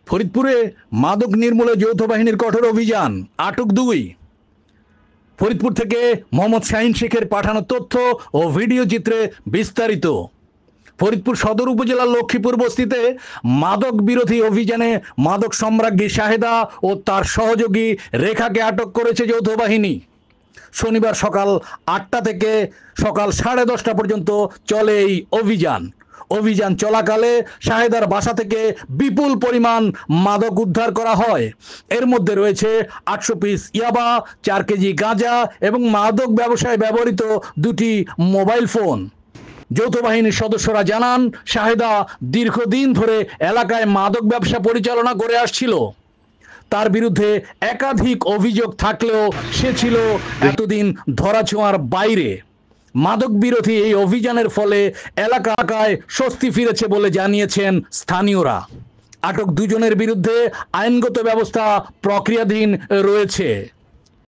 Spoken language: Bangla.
ফরিদপুরে মাদক নির্মূলে যৌথ বাহিনীর কঠোর অভিযান, আটক 2। ফরিদপুর থেকে মোহাম্মদ শাহিন শেখের পাঠানো তথ্য ও ভিডিও চিত্রে বিস্তারিত। ফরিদপুর সদর উপজেলার লক্ষ্মীপুর বস্তিতে মাদক বিরোধী অভিযানে মাদক সম্রাজ্ঞী শাহেদা ও তার সহযোগী রেখাকে আটক করেছে যৌথ বাহিনী। শনিবার সকাল 8টা থেকে সকাল 10:30 পর্যন্ত চলে এই অভিযান চলাকালে শাহেদার বাসা থেকে বিপুল পরিমাণ মাদক উদ্ধার করা হয়। এর মধ্যে রয়েছে 800 পিস ইয়াবা, 4 কেজি গাঁজা এবং মাদক ব্যবসায় ব্যবহৃত 2টি মোবাইল ফোন। যৌথ বাহিনীর সদস্যরা জানান, শাহেদা দীর্ঘদিন ধরে এলাকায় মাদক ব্যবসা পরিচালনা করে আসছিল। তার বিরুদ্ধে একাধিক অভিযোগ থাকলেও সে ছিল এতদিন ধরাছোঁয়ার বাইরে। মাদক বিরোধী এই অভিযানের ফলে এলাকায় স্বস্তি ফিরেছে বলে জানিয়েছেন স্থানীয়রা। আটক 2 জনের বিরুদ্ধে আইনগত ব্যবস্থা প্রক্রিয়াধীন রয়েছে।